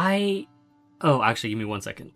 I... Oh, actually, give me 1 second.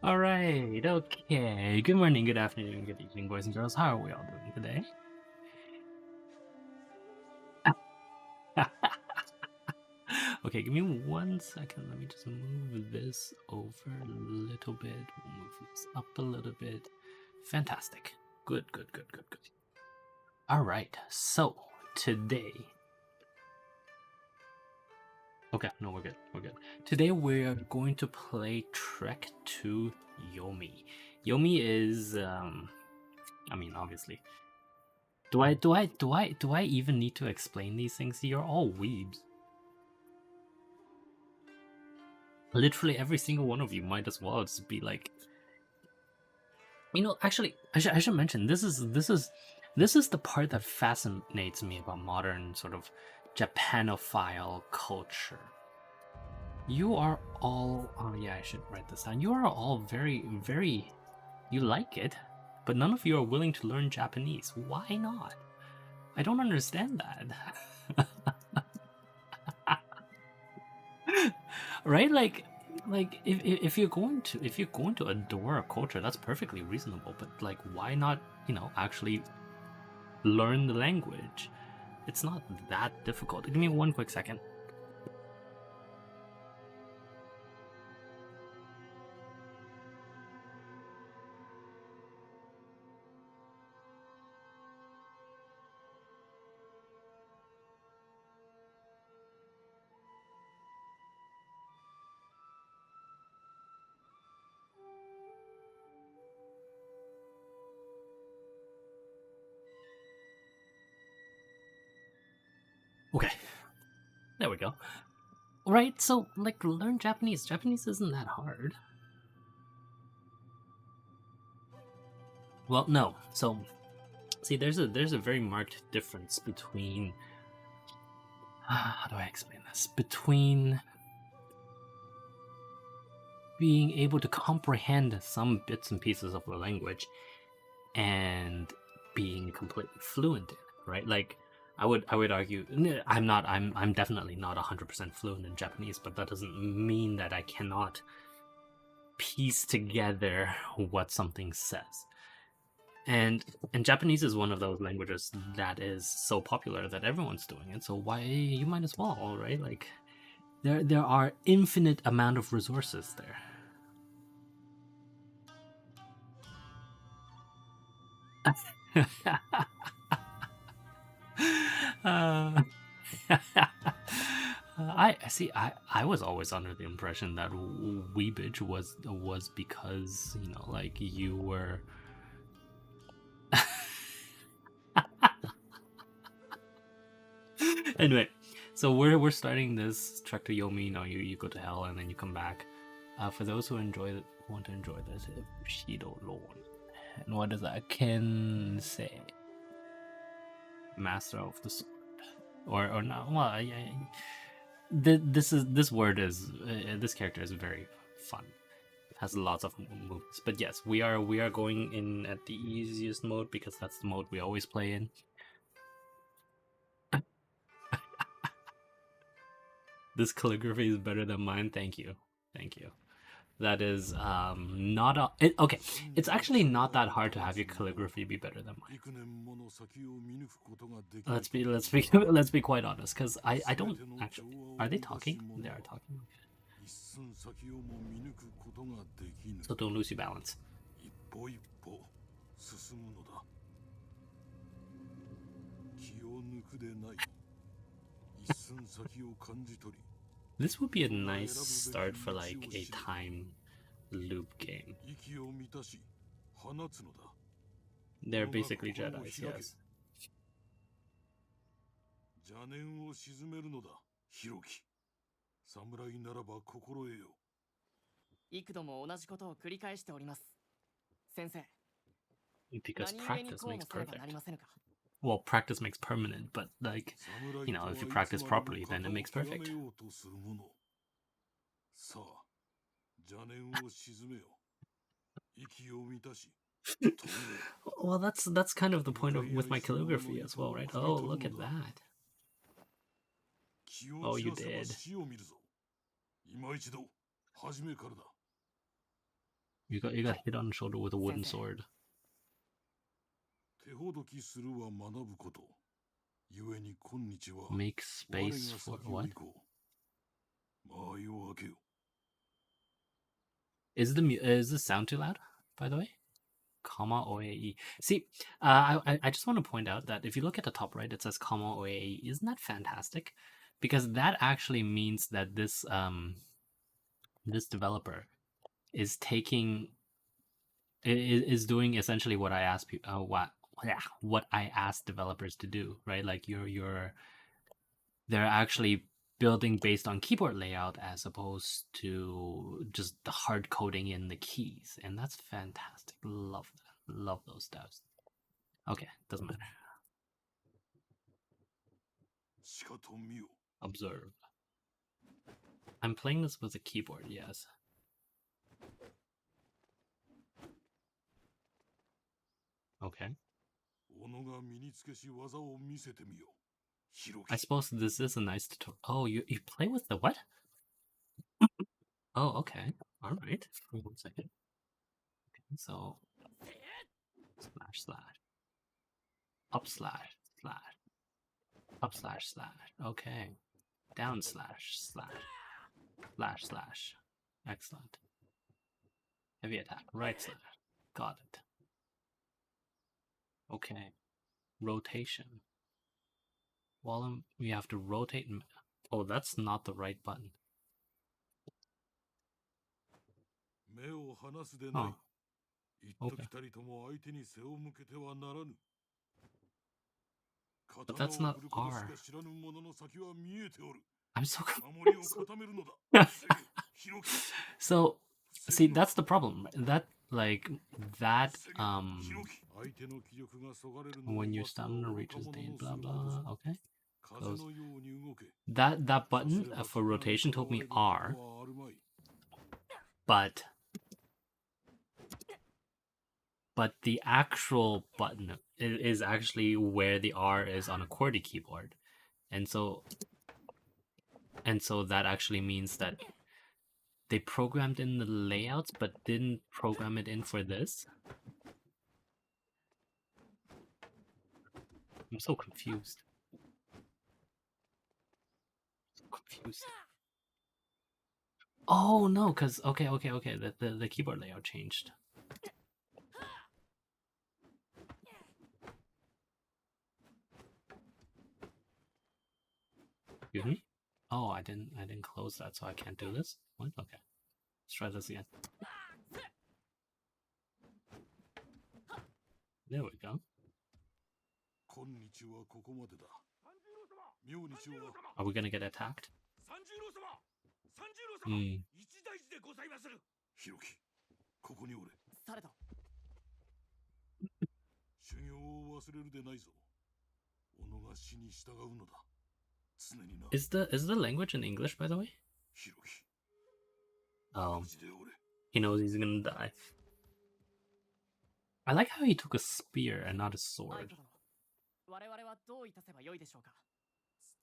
Alright, okay. Good morning, good afternoon, good evening, boys and girls. How are we all doing today? Okay, give me 1 second. Let me just move this over a little bit. We'll move this up a little bit. Fantastic. Good, good, good, good, good. Alright, so today... Okay, no, we're good. We're good. Today we're going to play Trek to Yomi. Yomi is, I mean, obviously. Do I even need to explain these things? You're all weebs. Literally every single one of you might as well just be like, you know. Actually, I should mention this is the part that fascinates me about modern sort of Japanophile culture. You are all, oh yeah, I should write this down. You are all very, very, you like it, but none of you are willing to learn Japanese. Why not? I don't understand that. Right? Like if you're going to adore a culture, that's perfectly reasonable. But like, why not, actually learn the language? It's not that difficult. Give me 1 quick second. Okay, there we go. Right, so like, learn Japanese. Japanese isn't that hard. Well, no. So, see, there's a very marked difference between how do I explain this? Between being able to comprehend some bits and pieces of the language and being completely fluent in it, right? Like, I would argue I'm definitely not 100% fluent in Japanese, but that doesn't mean that I cannot piece together what something says. And Japanese is one of those languages that is so popular that everyone's doing it. So why, you might as well, right? Like, there are infinite amount of resources there. uh, I see. I was always under the impression that weebage was because, like, you were. Anyway, so we're starting this Trek to Yomi. You go to hell and then you come back. For those who want to enjoy this, Bushido Lord. And what does that Ken say? Master of the sword, or not? Well, yeah. This word is this character is very fun. Has lots of moves, but yes, we are going in at the easiest mode because that's the mode we always play in. This calligraphy is better than mine. Thank you. That is not okay. It's actually not that hard to have your calligraphy be better than mine. Let's be quite honest, because I don't actually. Are they talking? They are talking. So don't lose your balance. This would be a nice start for like a time loop game. They're basically Jedis, yes. 侍ならば心得よ。幾度も同じことを繰り返しております。先生、 Because 何故に practice こう makes もせねばな perfect. りませぬか。 Well, practice makes permanent, but like, you know, if you practice properly, then it makes perfect. さあ、邪念を鎮めよ。息を満たし。Well, that's kind of the point of with my calligraphy as well, right? Oh, look at that. Oh, you did. You got hit on the shoulder with a wooden sword. Make space for what? Is the sound too loud, by the way? Comma OAE. See, I just want to point out that if you look at the top right, it says comma OAE. Isn't that fantastic? Because that actually means that this this developer is taking is doing essentially what I asked people what I asked developers to do, right? Like they're actually building based on keyboard layout as opposed to just the hard coding in the keys, and that's fantastic. Love that. Love those devs. Okay, doesn't matter. Observe. I'm playing this with a keyboard, yes. Okay. I suppose this is a nice tutorial. Oh, you play with the what? Oh, okay. All right. 1 second. Okay, so slash slash up slash slash up slash slash. Okay. Down slash slash slash slash. Excellent. Heavy attack. Right slash. Got it. Okay. Rotation. Well, we have to rotate. Oh, that's not the right button. Oh. Okay. But that's not R. I'm so confused. So, see, that's the problem. That, like, that, when your stamina reaches the blah blah, okay? Close. That button for rotation told me R, but the actual button is actually where the R is on a QWERTY keyboard, and so that actually means that they programmed in the layouts but didn't program it in for this. I'm so confused. Oh no, because okay, the keyboard layout changed. Excuse me? Oh, I didn't close that, so I can't do this. What? Okay, let's try this again. There we go. Are we gonna get attacked? Hmm. Is the language in English, by the way? Oh, he knows he's gonna die. I like how he took a spear and not a sword. 我々はどういたせばよいでしょうか。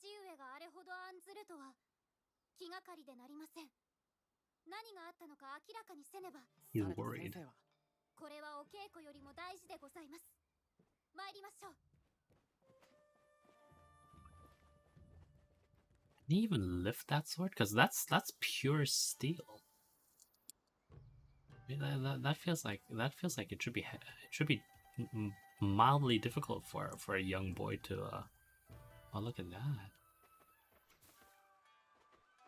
父上があれほど案ずるとは気がかりでなりません。何があったのか明らかにせねば。 He's worried. これはお稽古よりも大事でございます。参りましょう。 Can he even lift that sword? Because that's pure steel. That feels like it should be mildly difficult for a young boy to. Oh, look at that.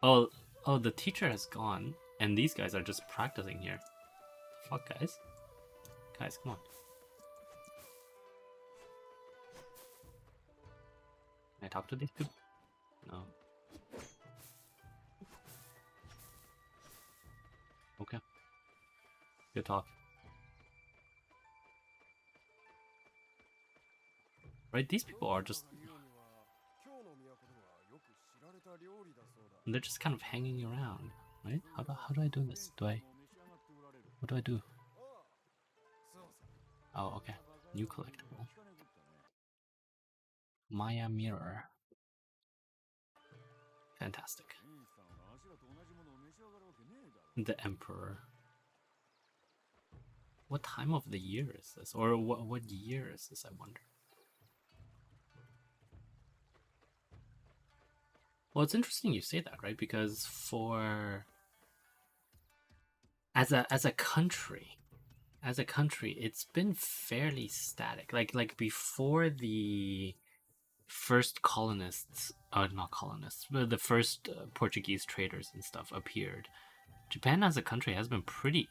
Oh, the teacher has gone, and these guys are just practicing here. Fuck, guys. Guys, come on. Can I talk to these people? No. Okay. Good talk. Right, these people are just... they're just kind of hanging around, right? How do I do this? What do I do? Oh, okay. New collectible. Maya mirror. Fantastic. The Emperor. What time of the year is this? Or what year is this, I wonder? Well, it's interesting you say that, right? Because as a country, it's been fairly static. Like before the first colonists, not colonists, but the first Portuguese traders and stuff appeared, Japan as a country has been pretty...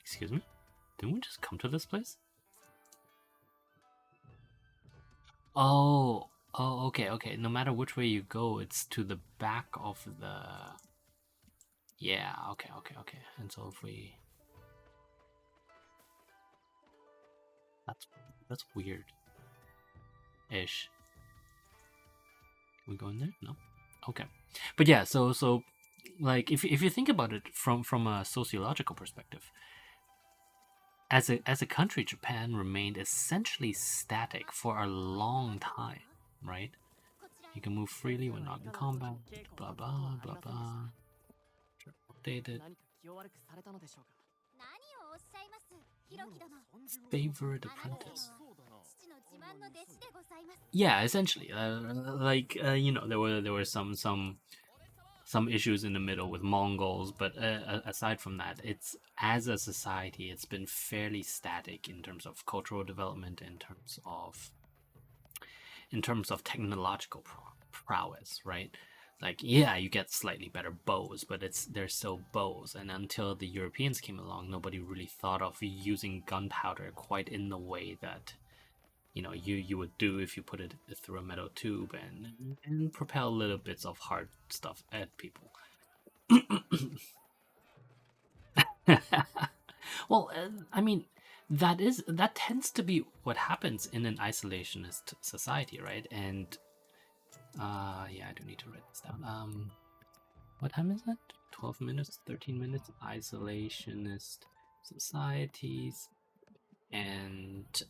Excuse me? Didn't we just come to this place? Oh, okay. No matter which way you go, it's to the back of the... Yeah, okay. And so if we... That's weird. Ish. Can we go in there? No? Okay. But yeah, so like if you think about it from a sociological perspective, as a country, Japan remained essentially static for a long time, right? You can move freely when not in combat, blah blah blah blah. Updated. Favorite apprentice. Yeah, essentially, you know, there were some issues in the middle with Mongols, but aside from that, it's as a society, it's been fairly static in terms of cultural development, in terms of technological prowess, right? Like, yeah, you get slightly better bows, but they're still bows. And until the Europeans came along, nobody really thought of using gunpowder quite in the way that, you know, you would do if you put it through a metal tube and propel little bits of hard stuff at people. Well, I mean, that tends to be what happens in an isolationist society, right? And yeah, I do need to write this down. What time is it? 12 minutes, 13 minutes. Isolationist societies and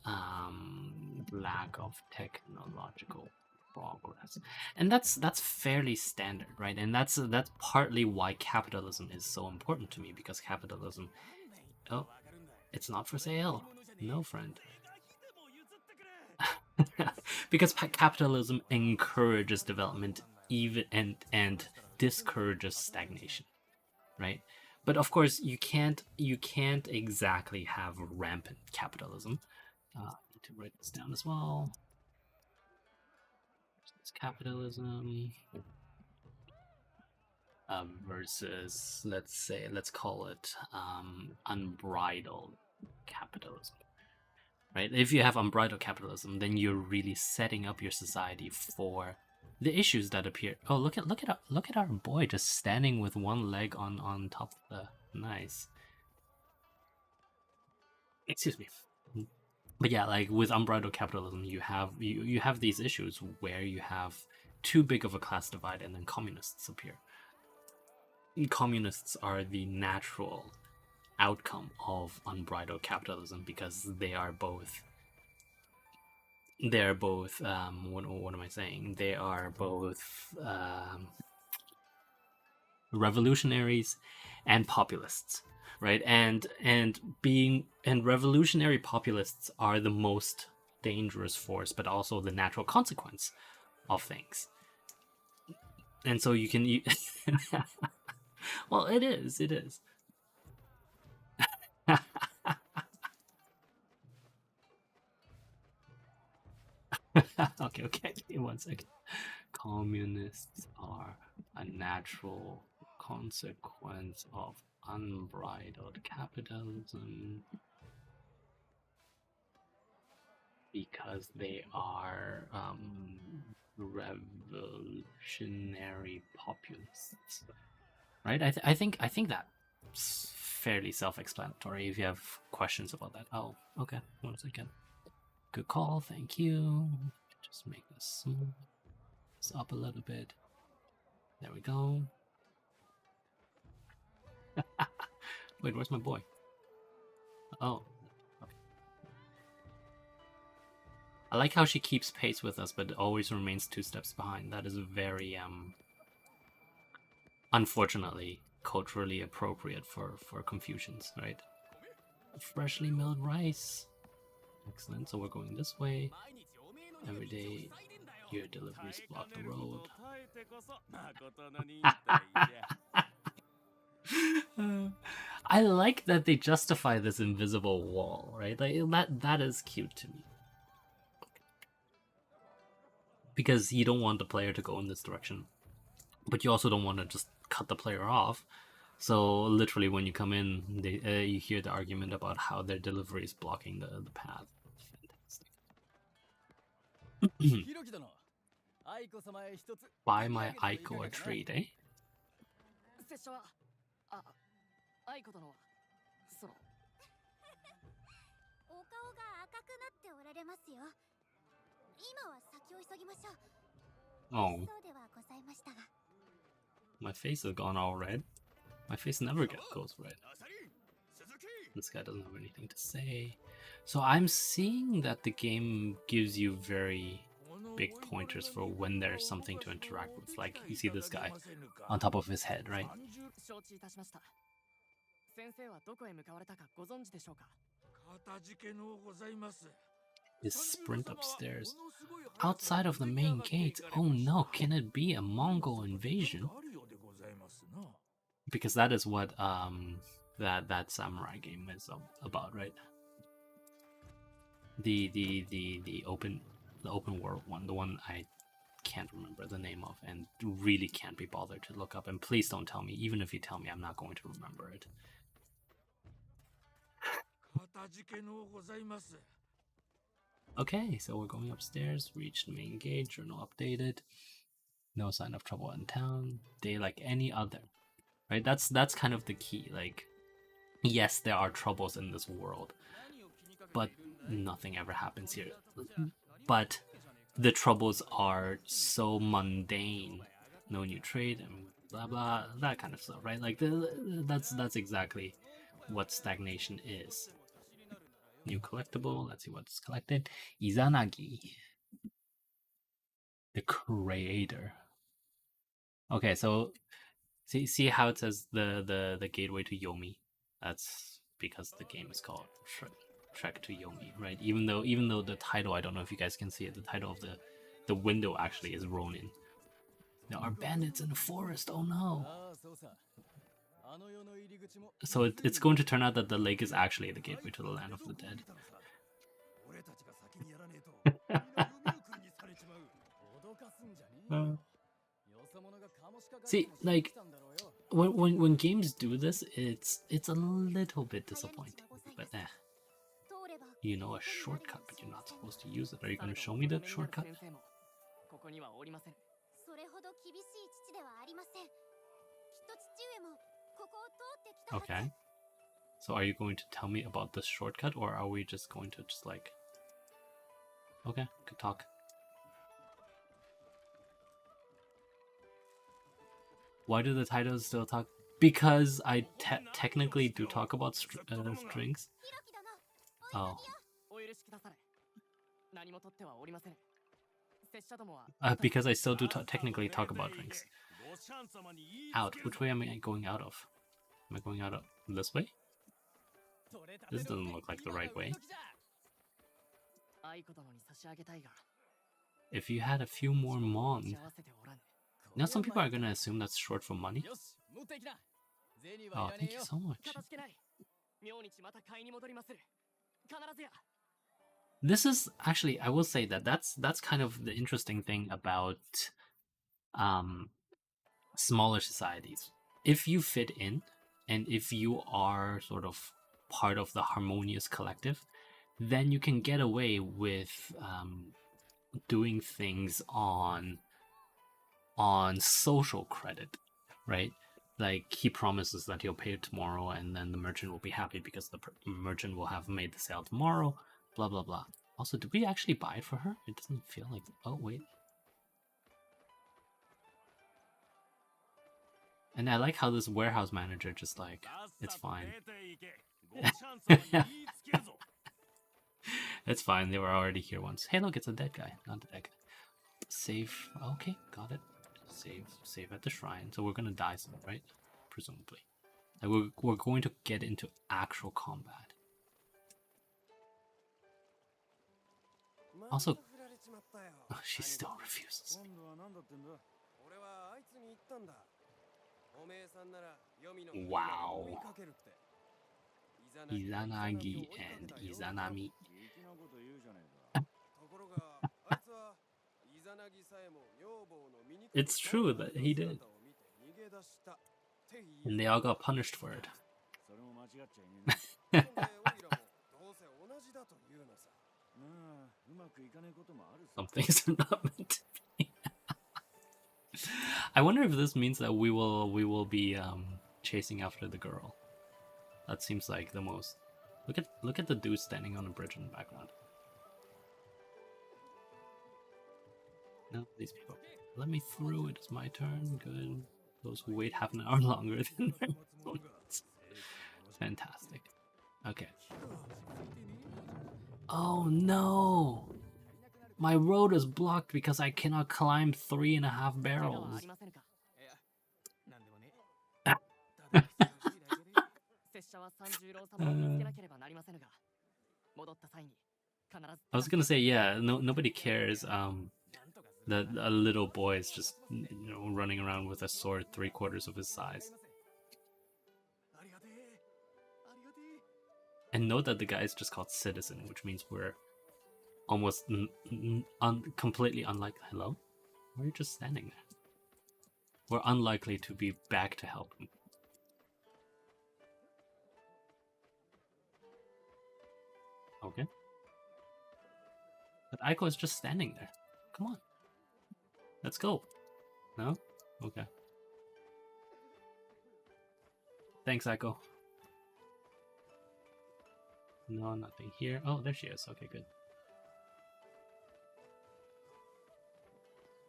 lack of technological progress, and that's fairly standard, right? And that's partly why capitalism is so important to me, because capitalism... Oh, it's not for sale. No, friend. Because capitalism encourages development even and discourages stagnation, right? But of course, you can't exactly have rampant capitalism. I need to write this down as well. It's capitalism versus, let's call it unbridled capitalism. Right? If you have unbridled capitalism, then you're really setting up your society for the issues that appear. Oh, look at our boy just standing with one leg on top of the... Nice. Excuse me. But yeah, like with unbridled capitalism, you have these issues where you have too big of a class divide, and then communists appear. Communists are the natural outcome of unbridled capitalism, because they are both what am I saying? They are both revolutionaries and populists, right? And revolutionary populists are the most dangerous force, but also the natural consequence of things. And so you can well, it is. Okay, give me 1 second. Communists are a natural consequence of unbridled capitalism because they are revolutionary populists, right? I think that It's fairly self-explanatory if you have questions about that. Oh, okay. 1 second. Good call. Thank you. Just make this smooth. This up a little bit. There we go. Wait, where's my boy? Oh. Okay. I like how she keeps pace with us, but always remains 2 steps behind. That is very, unfortunately, culturally appropriate for Confucians, right? Freshly milled rice. Excellent. So we're going this way. Every day, your deliveries block the road. I like that they justify this invisible wall, right? Like that is cute to me. Because you don't want the player to go in this direction, but you also don't want to just cut the player off. So literally, when you come in, you hear the argument about how their delivery is blocking the path. Fantastic. Buy my Aiko a treat, eh? 拙者は愛子殿はそのお顔が赤くなっておられますよ。今は先を急ぎましょう。 Oh, そうではございましたが。 my face has gone all red. My face never goes red. This guy doesn't have anything to say. So I'm seeing that the game gives you very big pointers for when there's something to interact with. Like, you see this guy on top of his head, right? 承知いたしました。先生はどこへ向かわれたかご存知でしょうか。 His sprint upstairs. Outside of the main gate. Oh no, can it be a Mongol invasion? Because that is what that samurai game is about, right? The open world one, the one I can't remember the name of and really can't be bothered to look up. And please don't tell me, even if you tell me, I'm not going to remember it. Okay, so we're going upstairs, reached main gate, journal updated. No sign of trouble in town. Day like any other. Right? That's kind of the key. Like, yes, there are troubles in this world, but nothing ever happens here. But the troubles are so mundane. No new trade and blah blah, that kind of stuff, right? Like that's exactly what stagnation is. New collectible. Let's see what's collected. Izanagi, the creator. Okay, so see how it says the gateway to Yomi. That's because the game is called Trek to Yomi, right? Even though the title, I don't know if you guys can see it, the title of the window actually is Ronin. There are bandits in the forest. Oh no! So it's going to turn out that the lake is actually the gateway to the land of the dead. See, like when games do this, it's a little bit disappointing. But you know a shortcut, but you're not supposed to use it. Are you going to show me the shortcut? Okay. So are you going to tell me about this shortcut, or are we just going to just like... Okay, good talk. Why do the titles still talk? Because I technically do talk about strings. Oh. Because I still do technically talk about drinks. Out. Which way am I going out of? Am I going out of this way? This doesn't look like the right way. If you had a few more mon. Now some people are going to assume that's short for money. Oh, thank you so much. This is actually, I will say that's kind of the interesting thing about smaller societies. If you fit in, and if you are sort of part of the harmonious collective, then you can get away with doing things on social credit, right? like he promises that he'll pay it tomorrow, and then the merchant will be happy because the merchant will have made the sale tomorrow. Blah blah blah. Also, did we actually buy it for her? It doesn't feel like. Oh wait. And I like how this warehouse manager just like, it's fine. It's fine. They were already here once. Hey, look, it's a dead guy. Not a dead guy. Save. Okay, got it. Save at the shrine. So we're gonna die soon, right? Presumably. Like we're going to get into actual combat. Also, oh, she still refuses. Wow. Izanagi and Izanami. It's true that he did. And they all got punished for it. Some things are not meant to be. I wonder if this means that we will be chasing after the girl. That seems like the most. Look at the dude standing on a bridge in the background. No, these people. Let me through. It is my turn. Good. Those who wait half an hour longer than their opponents. Fantastic. Okay. Oh no! My road is blocked because I cannot climb 3.5 barrels. I was gonna say, yeah, nobody cares. That a little boy is just, running around with a sword 3/4 of his size. And note that the guy is just called Citizen, which means we're almost completely unlike. Hello? We're just standing there. We're unlikely to be back to help him. Okay. But Aiko is just standing there. Come on. Let's go. No? Okay. Thanks, Aiko. No, nothing here. Oh, there she is. Okay, good.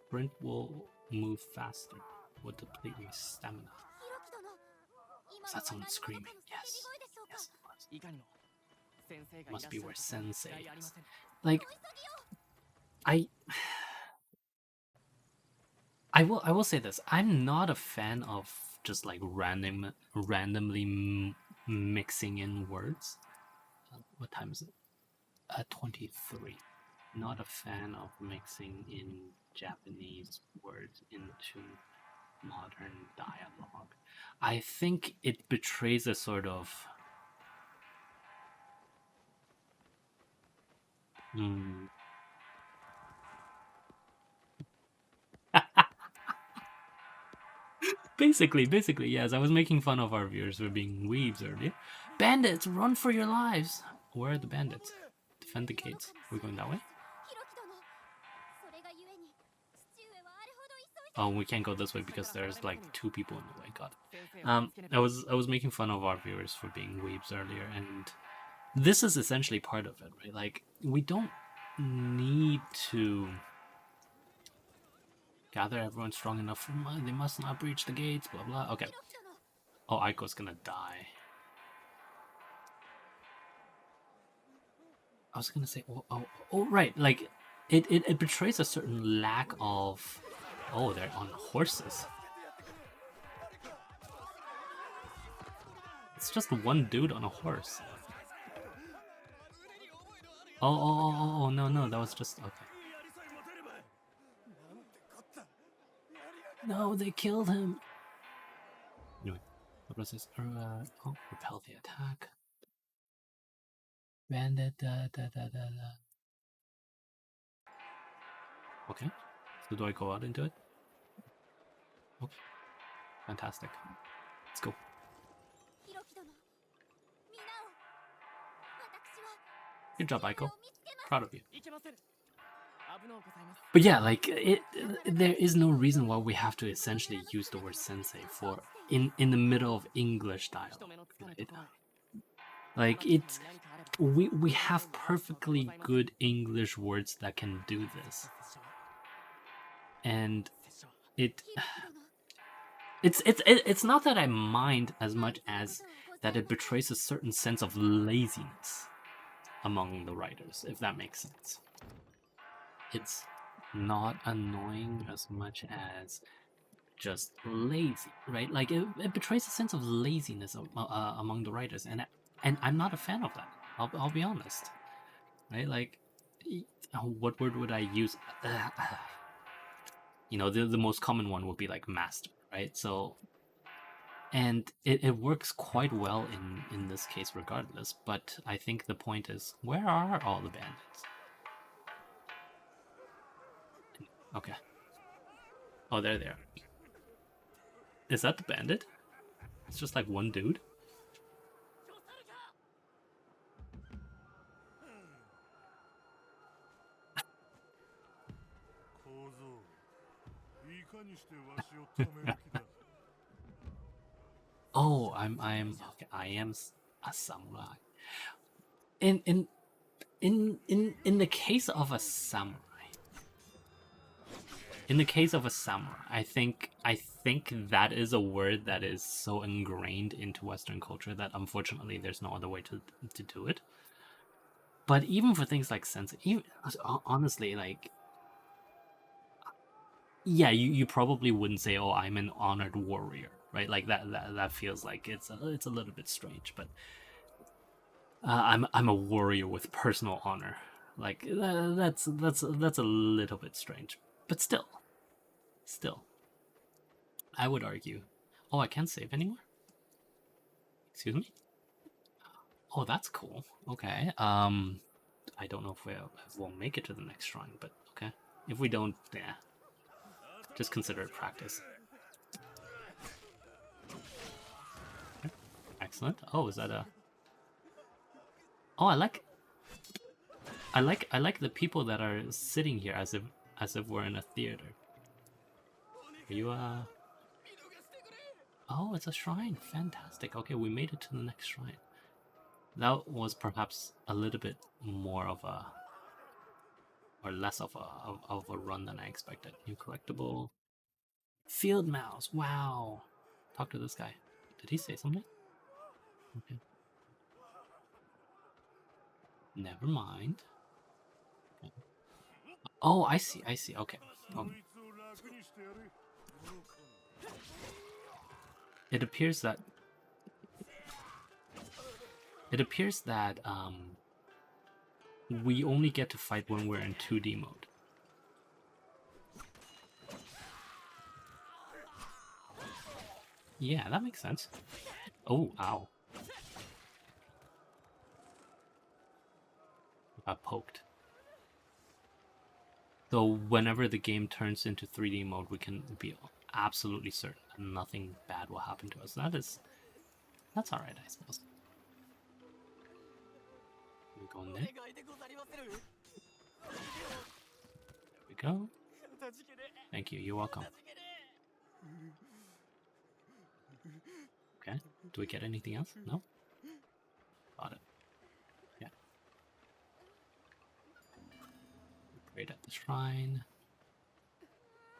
Sprint will move faster. Will deplete my stamina. Is that someone screaming? Yes. Yes, it was. Must be where Sensei is. Like, I will say this. I'm not a fan of just like randomly mixing in words. What time is it? 23. Not a fan of mixing in Japanese words into modern dialogue. I think it betrays a sort of Basically, yes. I was making fun of our viewers for being weebs earlier. Bandits, run for your lives! Where are the bandits? Defend the gates. We're going that way? Oh, we can't go this way because there's like 2 people in the way. Got it. I was making fun of our viewers for being weebs earlier, and this is essentially part of it, right? Like, we don't need to gather everyone strong enough for mine. They must not breach the gates, blah blah. Okay. Oh, Aiko's gonna die. I was gonna say, oh, right. Like, it betrays a certain lack of. Oh, they're on horses. It's just one dude on a horse. Oh, no, that was just okay. No, they killed him. Anyway, what was this? Repel the attack. Bandit. Okay. So do I go out into it? Okay. Fantastic. Let's go. Good job, Aiko. Proud of you. But yeah, like there is no reason why we have to essentially use the word sensei for in the middle of English dialogue. Right? Like we have perfectly good English words that can do this, and it's not that I mind as much as that it betrays a certain sense of laziness among the writers, if that makes sense. It's not annoying as much as just lazy, right? Like it betrays a sense of laziness among the writers, and I'm not a fan of that. I'll be honest, right? Like, what word would I use? The most common one would be like master, right? So, and it works quite well in this case, regardless. But I think the point is, where are all the bandits? Okay. Oh, there they are. Is that the bandit? It's just like one dude. Oh, I'm okay. I am a samurai. In the case of a samurai, I think that is a word that is so ingrained into Western culture that unfortunately there's no other way to do it. But even for things like sensei, even honestly, like, yeah, you probably wouldn't say, "Oh, I'm an honored warrior," right? Like that feels like it's a little bit strange. But I'm a warrior with personal honor. Like that's a little bit strange. But still, I would argue. Oh, I can't save anymore. Excuse me. Oh, that's cool. Okay. I don't know if we'll make it to the next shrine, but okay. If we don't, yeah, just consider it practice. Okay. Excellent. Oh, is that a? Oh, I like the people that are sitting here as if we're in a theater. Are you Oh, it's a shrine. Fantastic. Okay, we made it to the next shrine. That was perhaps a little bit more of a, or less of a run than I expected. New collectible. Field mouse. Wow. Talk to this guy. Did he say something? Okay. Never mind. Okay. Oh, I see. Okay. It appears that we only get to fight when we're in 2D mode. Yeah, that makes sense. Oh, ow. I got poked. So whenever the game turns into 3D mode, we can be absolutely certain that nothing bad will happen to us. That's alright, I suppose. We go in there. There we go. Thank you, you're welcome. Okay, do we get anything else? No? Got it. Yeah. Upgrade at the shrine.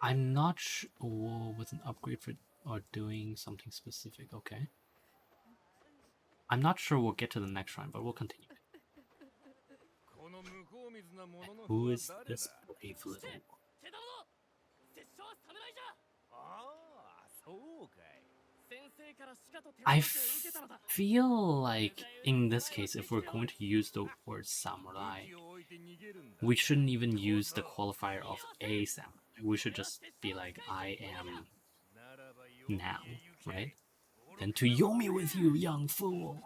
I'm not sure. Oh, with an upgrade for or doing something specific. Okay. I'm not sure we'll get to the next shrine, but we'll continue. And who is this brave little one? I feel like in this case, if we're going to use the word samurai, we shouldn't even use the qualifier of a samurai. We should just be like, I am now, right? Then to Yomi with you, young fool.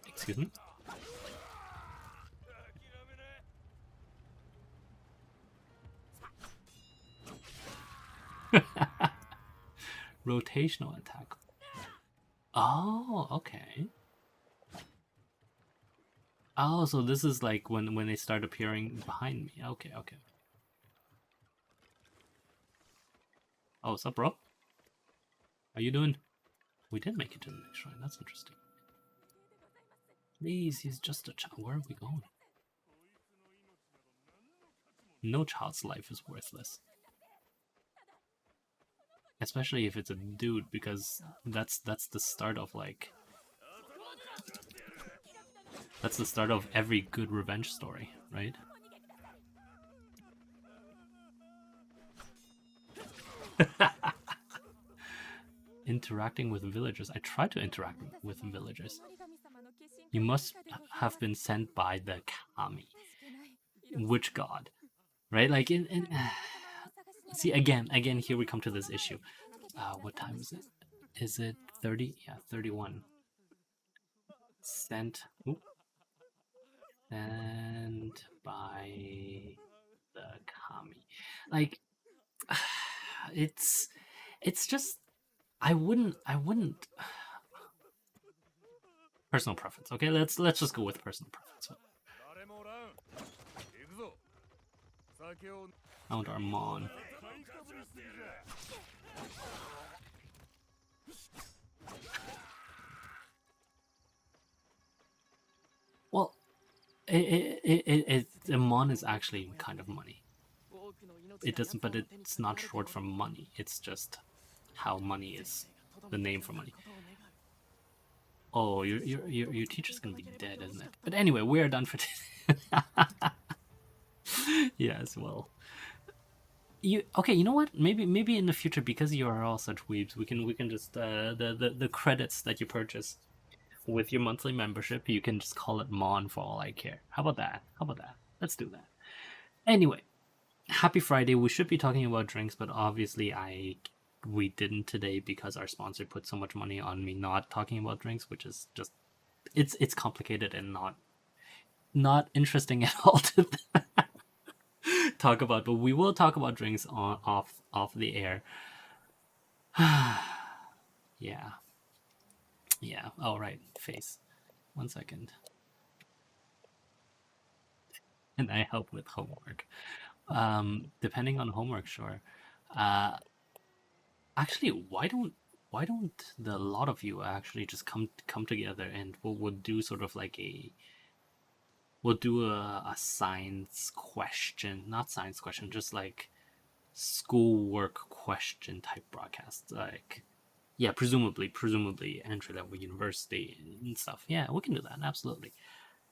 Excuse me? Rotational attack. Oh, okay. Oh, so this is like when they start appearing behind me. Okay, okay. Oh, what's up, bro? How you doing? We did make it to the next shrine. That's interesting. Please, he's just a child. Where are we going? No child's life is worthless. Especially if it's a dude, because that's the start of like... That's the start of every good revenge story, right? Interacting with villagers. I try to interact with villagers. You must have been sent by the kami, witch god, right? Like see, again, here we come to this issue. What time is it? Is it 30? Yeah, 31. Sent. Oop, sent by the kami. Like, it's just, I wouldn't personal preference. Okay, let's just go with personal preference. Mount Armand. Well, Amon is actually kind of money. It doesn't, but it's not short from money. It's just how money is the name for money. Oh, your teacher's gonna be dead, isn't it? But anyway, we are done for today. Yes, well, okay? You know what? Maybe in the future, because you are all such weebs, we can just the credits that you purchase with your monthly membership, you can just call it Mon for all I care. How about that? Let's do that. Anyway, happy Friday. We should be talking about drinks, but obviously we didn't today because our sponsor put so much money on me not talking about drinks, which is just it's complicated and not interesting at all to talk about. But we will talk about drinks off the air. Yeah. All right. Face. 1 second. And I help with homework. Depending on homework, sure. Actually, why don't a lot of you actually just come together and we'll do sort of like we'll do a science question, not science question, just like schoolwork question type broadcast, like, yeah, presumably entry level university and stuff. Yeah, we can do that, absolutely.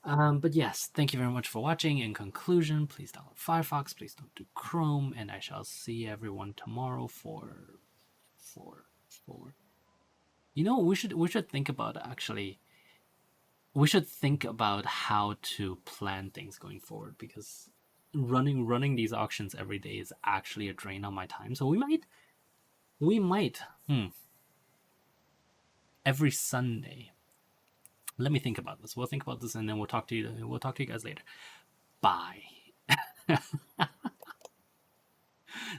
But yes, thank you very much for watching. In conclusion, please download Firefox, please don't do Chrome, and I shall see everyone tomorrow for you know, we should think about, actually, we should think about how to plan things going forward, because running these auctions every day is actually a drain on my time. So we might every Sunday. Let me think about this. We'll think about this, and then we'll talk to you guys later. Bye.